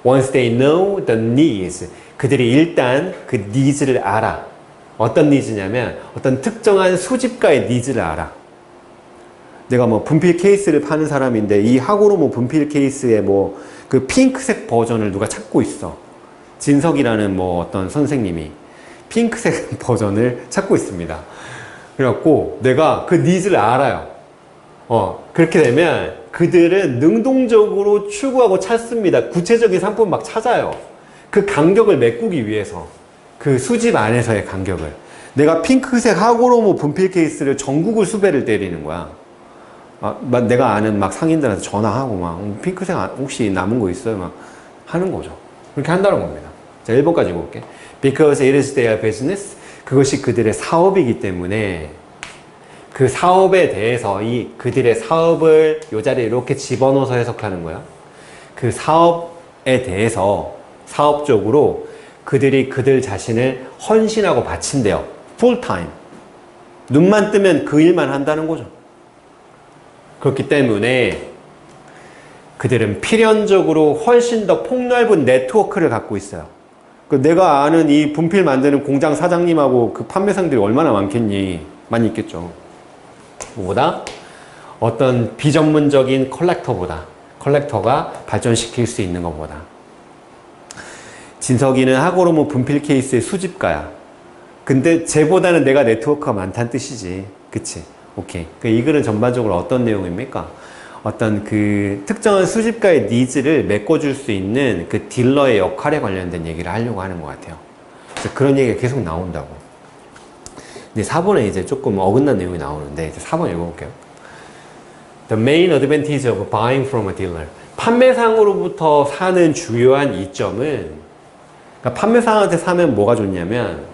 Once they know the needs. 그들이 일단 그 nies를 알아. 어떤 니즈냐면 어떤 특정한 수집가의 니즈를 알아. 내가 뭐 분필 케이스를 파는 사람인데 이 하고로 뭐 분필 케이스에 뭐 그 핑크색 버전을 누가 찾고 있어. 진석이라는 뭐 어떤 선생님이 핑크색 버전을 찾고 있습니다. 그래갖고 내가 그 니즈를 알아요. 그렇게 되면 그들은 능동적으로 추구하고 찾습니다. 구체적인 상품 막 찾아요. 그 간격을 메꾸기 위해서. 그 수집 안에서의 간격을. 내가 핑크색 하고로모 분필 케이스를 전국을 수배를 때리는 거야. 내가 아는 막 상인들한테 전화하고 막 핑크색 혹시 남은 거 있어요? 막 하는 거죠. 그렇게 한다는 겁니다. 자, 1번까지 읽어볼게. Because it is their business. 그것이 그들의 사업이기 때문에 그 사업에 대해서 그들의 사업을 이 자리에 이렇게 집어넣어서 해석하는 거야. 그 사업에 대해서 사업적으로 그들이 그들 자신을 헌신하고 바친대요. full time. 눈만 뜨면 그 일만 한다는 거죠. 그렇기 때문에 그들은 필연적으로 훨씬 더 폭넓은 네트워크를 갖고 있어요. 내가 아는 이 분필 만드는 공장 사장님하고 그 판매상들이 얼마나 많겠니? 많이 있겠죠. 뭐보다? 어떤 비전문적인 컬렉터가 발전시킬 수 있는 것보다. 진석이는 하고로모 분필 케이스의 수집가야. 근데 쟤보다는 내가 네트워크가 많다는 뜻이지. 그치? 오케이. 이 글은 전반적으로 어떤 내용입니까? 어떤 그 특정한 수집가의 니즈를 메꿔줄 수 있는 그 딜러의 역할에 관련된 얘기를 하려고 하는 것 같아요. 그래서 그런 얘기가 계속 나온다고. 근데 4번에 이제 조금 어긋난 내용이 나오는데, 이제 4번 읽어볼게요. The main advantage of buying from a dealer. 판매상으로부터 사는 주요한 이점은, 그러니까 판매상한테 사면 뭐가 좋냐면,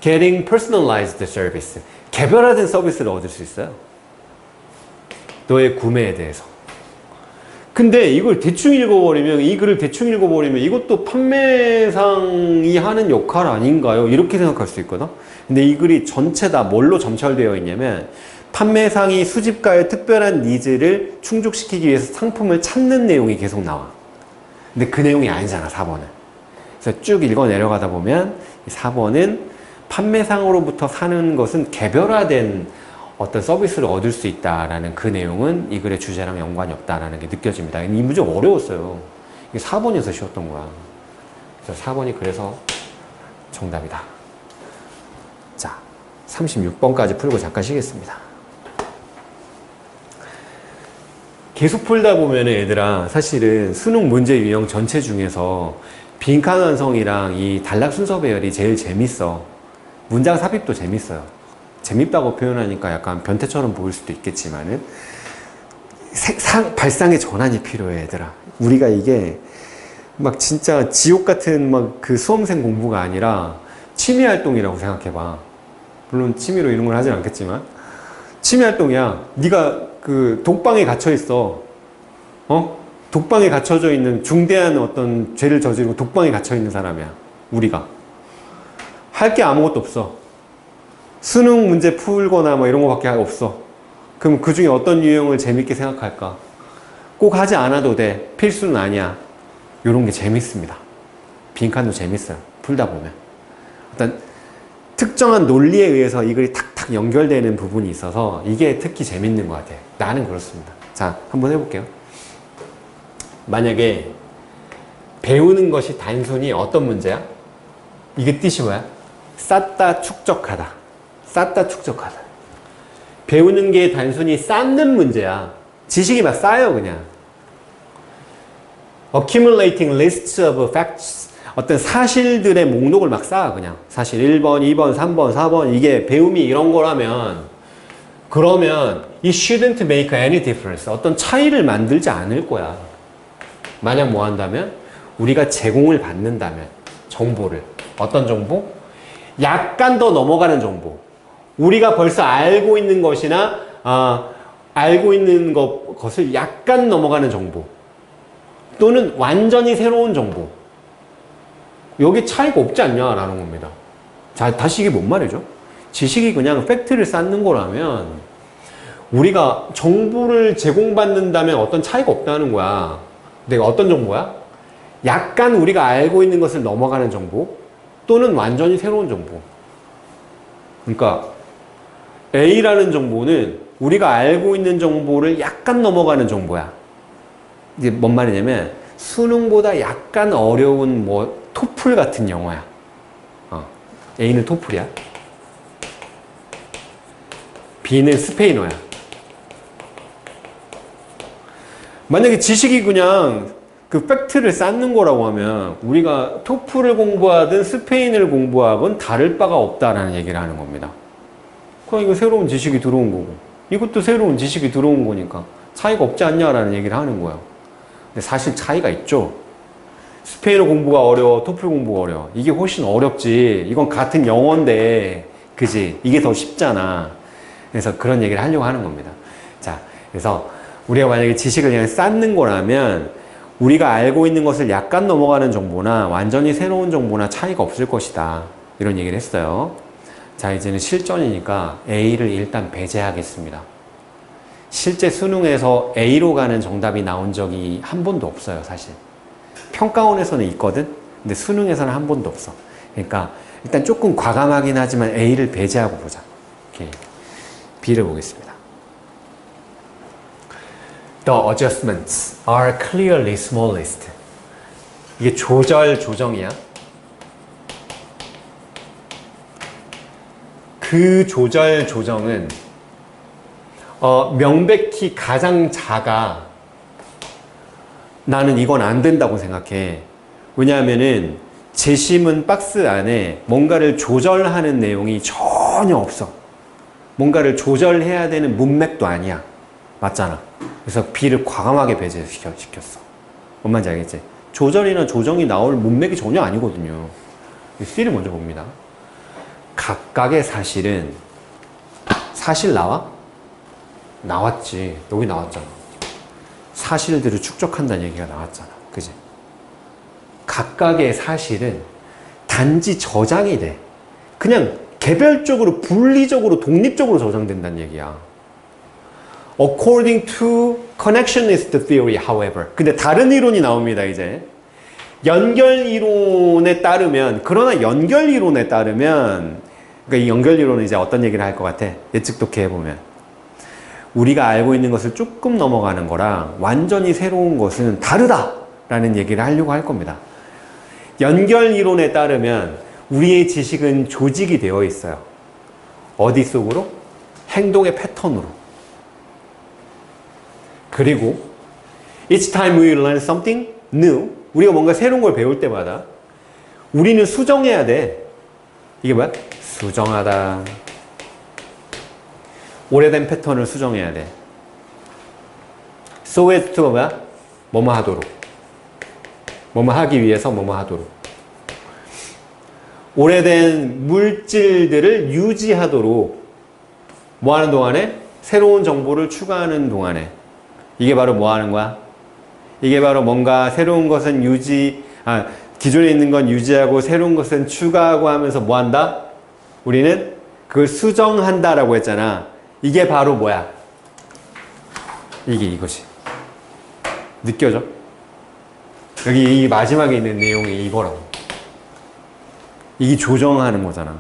getting personalized service. 개별화된 서비스를 얻을 수 있어요. 너의 구매에 대해서. 근데 이걸 대충 읽어버리면, 이 글을 대충 읽어버리면 이것도 판매상이 하는 역할 아닌가요? 이렇게 생각할 수 있거든. 근데 이 글이 전체 다 뭘로 점철되어 있냐면, 판매상이 수집가의 특별한 니즈를 충족시키기 위해서 상품을 찾는 내용이 계속 나와. 근데 그 내용이 아니잖아, 4번은. 그래서 쭉 읽어 내려가다 보면 4번은 판매상으로부터 사는 것은 개별화된 어떤 서비스를 얻을 수 있다라는 그 내용은 이 글의 주제랑 연관이 없다라는 게 느껴집니다. 이 문제 어려웠어요. 이게 4번에서 쉬웠던 거야. 그래서 4번이 그래서 정답이다. 자, 36번까지 풀고 잠깐 쉬겠습니다. 계속 풀다 보면은 얘들아, 사실은 수능 문제 유형 전체 중에서 빈칸 완성이랑 이 단락 순서 배열이 제일 재밌어. 문장 삽입도 재밌어요. 재밌다고 표현하니까 약간 변태처럼 보일 수도 있겠지만은 발상의 전환이 필요해, 얘들아. 우리가 이게 막 진짜 지옥 같은 막 그 수험생 공부가 아니라 취미 활동이라고 생각해봐. 물론 취미로 이런 걸 하진 않겠지만 취미 활동이야. 네가 그 독방에 갇혀 있어. 독방에 갇혀져 있는 중대한 어떤 죄를 저지르고 독방에 갇혀 있는 사람이야. 우리가 할 게 아무것도 없어. 수능 문제 풀거나 뭐 이런 거밖에 없어. 그럼 그 중에 어떤 유형을 재밌게 생각할까? 꼭 하지 않아도 돼. 필수는 아니야. 이런 게 재밌습니다. 빈칸도 재밌어요. 풀다 보면. 어떤 특정한 논리에 의해서 이 글이 탁탁 연결되는 부분이 있어서 이게 특히 재밌는 것 같아요. 나는 그렇습니다. 자, 한번 해볼게요. 만약에 배우는 것이 단순히 어떤 문제야? 이게 뜻이 뭐야? 쌓다 축적하다. 쌓다 축적하다. 배우는 게 단순히 쌓는 문제야. 지식이 막 쌓여 그냥. Accumulating lists of facts. 어떤 사실들의 목록을 막 쌓아 그냥. 사실 1번, 2번, 3번, 4번 이게 배움이 이런 거라면 그러면 it shouldn't make any difference. 어떤 차이를 만들지 않을 거야. 만약 뭐 한다면 우리가 제공을 받는다면 정보를 어떤 정보? 약간 더 넘어가는 정보. 우리가 벌써 알고 있는 것이나 알고 있는 것을 약간 넘어가는 정보 또는 완전히 새로운 정보. 여기 차이가 없지 않냐라는 겁니다. 자, 다시 이게 뭔 말이죠? 지식이 그냥 팩트를 쌓는 거라면 우리가 정보를 제공받는다면 어떤 차이가 없다는 거야. 내가 어떤 정보야? 약간 우리가 알고 있는 것을 넘어가는 정보 또는 완전히 새로운 정보. 그러니까 A라는 정보는 우리가 알고 있는 정보를 약간 넘어가는 정보야. 이게 뭔 말이냐면 수능보다 약간 어려운 뭐 토플 같은 영어야. A는 토플이야. B는 스페인어야. 만약에 지식이 그냥 그 팩트를 쌓는 거라고 하면 우리가 토플을 공부하든 스페인을 공부하건 다를 바가 없다라는 얘기를 하는 겁니다. 그럼 이거 새로운 지식이 들어온 거고 이것도 새로운 지식이 들어온 거니까 차이가 없지 않냐라는 얘기를 하는 거예요. 근데 사실 차이가 있죠. 스페인어 공부가 어려워, 토플 공부가 어려워. 이게 훨씬 어렵지. 이건 같은 영어인데, 그지? 이게 더 쉽잖아. 그래서 그런 얘기를 하려고 하는 겁니다. 자, 그래서 우리가 만약에 지식을 그냥 쌓는 거라면 우리가 알고 있는 것을 약간 넘어가는 정보나 완전히 새로운 정보나 차이가 없을 것이다. 이런 얘기를 했어요. 자, 이제는 실전이니까 A를 일단 배제하겠습니다. 실제 수능에서 A로 가는 정답이 나온 적이 한 번도 없어요, 사실. 평가원에서는 있거든? 근데 수능에서는 한 번도 없어. 그러니까 일단 조금 과감하긴 하지만 A를 배제하고 보자. 오케이. B를 보겠습니다. The adjustments are clearly smallest. 이게 조정이야. 그 조정은 명백히 가장 작아. 나는 이건 안 된다고 생각해. 왜냐하면은 재심은 박스 안에 뭔가를 조절하는 내용이 전혀 없어. 뭔가를 조절해야 되는 문맥도 아니야. 맞잖아. 그래서 B를 과감하게 배제시켰어. 뭔 말인지 알겠지? 조절이나 조정이 나올 문맥이 전혀 아니거든요. C를 먼저 봅니다. 각각의 사실은 사실 나와? 나왔지. 여기 나왔잖아. 사실들을 축적한다는 얘기가 나왔잖아. 그지? 각각의 사실은 단지 저장이 돼. 그냥 개별적으로, 분리적으로, 독립적으로 저장된다는 얘기야. According to connectionist theory, however. 근데 다른 이론이 나옵니다, 이제. 연결 이론에 따르면, 그러나 연결 이론에 따르면, 그러니까 이 연결 이론은 이제 어떤 얘기를 할 것 같아? 예측 독해해보면. 우리가 알고 있는 것을 조금 넘어가는 거랑 완전히 새로운 것은 다르다라는 얘기를 하려고 할 겁니다. 연결 이론에 따르면 우리의 지식은 조직이 되어 있어요. 어디 속으로? 행동의 패턴으로. 그리고 each time we learn something new, 우리가 뭔가 새로운 걸 배울 때마다 우리는 수정해야 돼. 이게 뭐야? 수정하다. 오래된 패턴을 수정해야 돼. So as to 뭐야? 뭐뭐 하도록. 뭐뭐 하기 위해서 뭐뭐 하도록. 오래된 물질들을 유지하도록 뭐 하는 동안에? 새로운 정보를 추가하는 동안에. 이게 바로 뭐 하는 거야? 이게 바로 뭔가 새로운 것은 기존에 있는 건 유지하고 새로운 것은 추가하고 하면서 뭐 한다? 우리는 그걸 수정한다라고 했잖아. 이게 바로 뭐야? 이게 이거지. 느껴져? 여기 이 마지막에 있는 내용이 이거라고. 이게 조정하는 거잖아.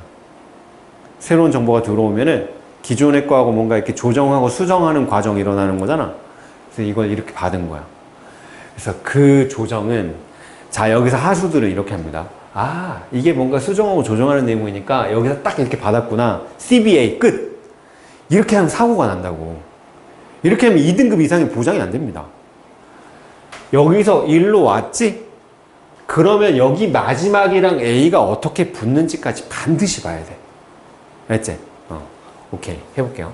새로운 정보가 들어오면은 기존의 거하고 뭔가 이렇게 조정하고 수정하는 과정이 일어나는 거잖아. 그래서 이걸 이렇게 받은 거야. 그래서 그 조정은, 자, 여기서 하수들은 이렇게 합니다. 아, 이게 뭔가 수정하고 조정하는 내용이니까 여기서 딱 이렇게 받았구나. CBA 끝. 이렇게 하면 사고가 난다고. 이렇게 하면 2등급 이상이 보장이 안 됩니다. 여기서 1로 왔지? 그러면 여기 마지막이랑 A가 어떻게 붙는지까지 반드시 봐야 돼. 알지? 오케이. 해볼게요.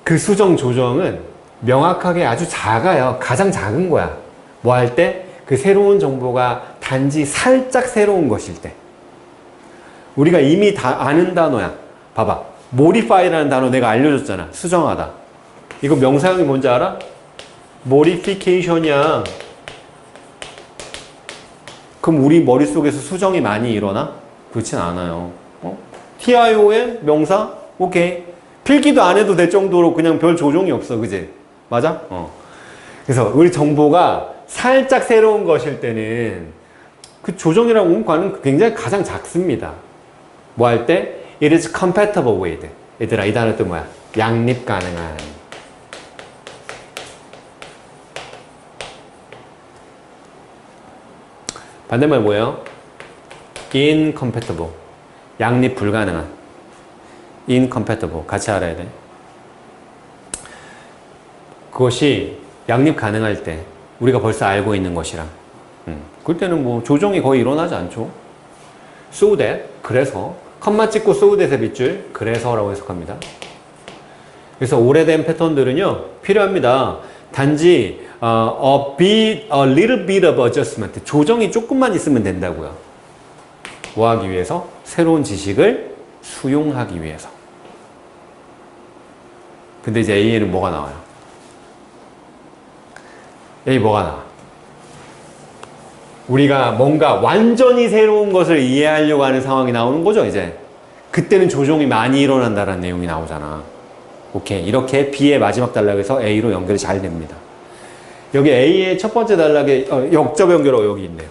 그 수정, 조정은 명확하게 아주 작아요. 가장 작은 거야. 뭐 할 때? 그 새로운 정보가 단지 살짝 새로운 것일 때. 우리가 이미 다 아는 단어야. 봐봐. modify라는 단어 내가 알려줬잖아. 수정하다. 이거 명사형이 뭔지 알아? modification이야. 그럼 우리 머릿속에서 수정이 많이 일어나? 그렇진 않아요. TION 명사? 오케이. 필기도 안 해도 될 정도로 그냥 별 조정이 없어. 그지? 맞아? 그래서 우리 정보가 살짝 새로운 것일 때는 그 조정이라고 하는 굉장히 가장 작습니다. 뭐 할 때? It is compatible with. 얘들아, 이 단어 또 뭐야? 양립 가능한. 반대말 뭐예요? incompatible. 양립 불가능한. incompatible. 같이 알아야 돼. 그것이 양립 가능할 때 우리가 벌써 알고 있는 것이랑 그럴 때는 뭐 조정이 거의 일어나지 않죠. so that, 그래서 컴마 찍고 so that의 빗줄, 그래서라고 해석합니다. 그래서 오래된 패턴들은요 필요합니다. 단지 a little bit of adjustment, 조정이 조금만 있으면 된다고요. 뭐 하기 위해서? 새로운 지식을 수용하기 위해서. 근데 이제 A에는 뭐가 나와요? A 뭐가 나와? 우리가 뭔가 완전히 새로운 것을 이해하려고 하는 상황이 나오는 거죠, 이제. 그때는 조정이 많이 일어난다는 내용이 나오잖아. 오케이. 이렇게 B의 마지막 단락에서 A로 연결이 잘 됩니다. 여기 A의 첫 번째 단락에 역접 연결어 여기 있네요.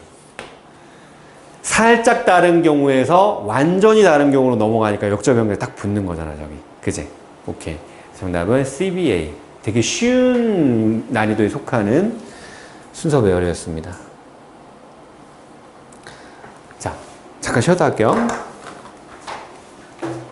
살짝 다른 경우에서 완전히 다른 경우로 넘어가니까 역접 연결 딱 붙는 거잖아, 저기. 그지? 오케이. 정답은 CBA. 되게 쉬운 난이도에 속하는 순서 배열이었습니다. 자, 잠깐 쉬었다 할게요.